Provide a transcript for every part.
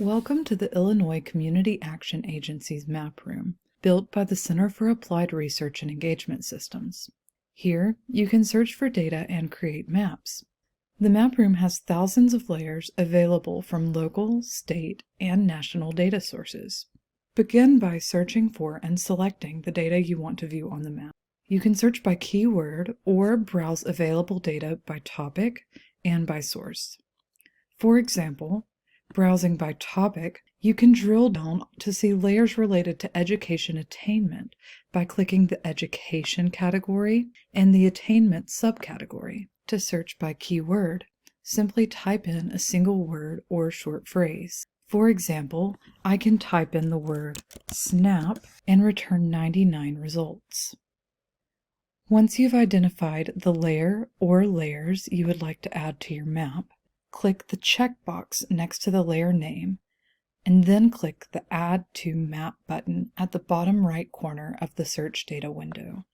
Welcome to the Illinois Community Action Agency's Map Room, built by the Center for Applied Research and Engagement Systems. Here, you can search for data and create maps. The Map Room has thousands of layers available from local, state, and national data sources. Begin by searching for and selecting the data you want to view on the map. You can search by keyword or browse available data by topic and by source. For example, browsing by topic, you can drill down to see layers related to education attainment by clicking the Education category and the Attainment subcategory. To search by keyword, simply type in a single word or short phrase. For example, I can type in the word SNAP and return 99 results. Once you've identified the layer or layers you would like to add to your map, click the checkbox next to the layer name, and then click the Add to Map button at the bottom right corner of the Search Data window.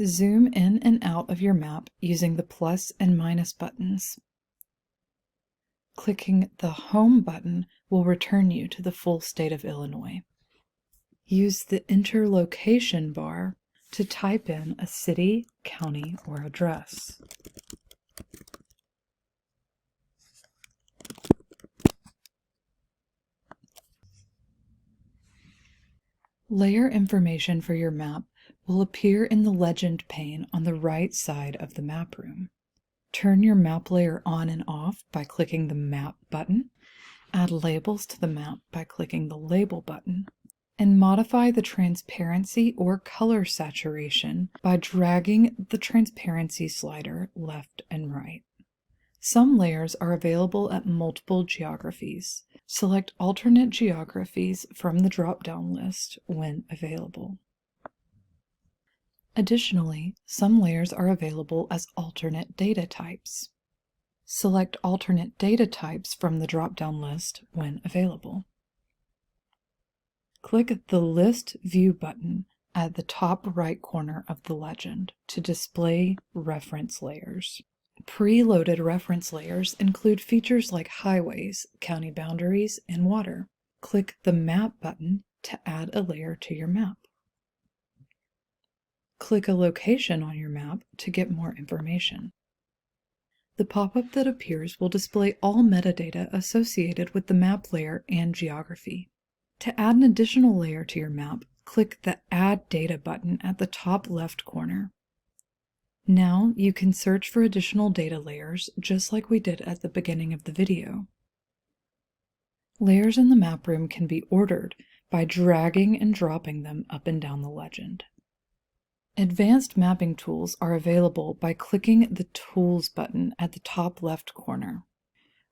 Zoom in and out of your map using the plus and minus buttons. Clicking the Home button will return you to the full state of Illinois. Use the Enter Location bar to type in a city, county, or address. Layer information for your map will appear in the Legend pane on the right side of the Map Room. Turn your map layer on and off by clicking the Map button, add labels to the map by clicking the Label button, and modify the transparency or color saturation by dragging the transparency slider left and right. Some layers are available at multiple geographies. Select alternate geographies from the drop-down list when available. Additionally, some layers are available as alternate data types. Select alternate data types from the drop-down list when available. Click the List View button at the top right corner of the legend to display reference layers. Pre-loaded reference layers include features like highways, county boundaries, and water. Click the Map button to add a layer to your map. Click a location on your map to get more information. The pop-up that appears will display all metadata associated with the map layer and geography. To add an additional layer to your map, click the Add Data button at the top left corner. Now you can search for additional data layers just like we did at the beginning of the video. Layers in the Map Room can be ordered by dragging and dropping them up and down the legend. Advanced mapping tools are available by clicking the Tools button at the top left corner.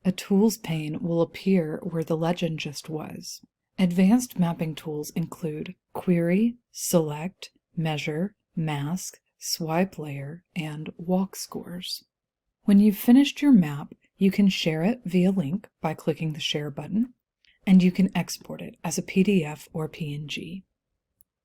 A Tools pane will appear where the legend just was. Advanced mapping tools include Query, Select, Measure, Mask, Swipe Layer, and Walk Scores. When you've finished your map, you can share it via link by clicking the Share button, and you can export it as a PDF or PNG.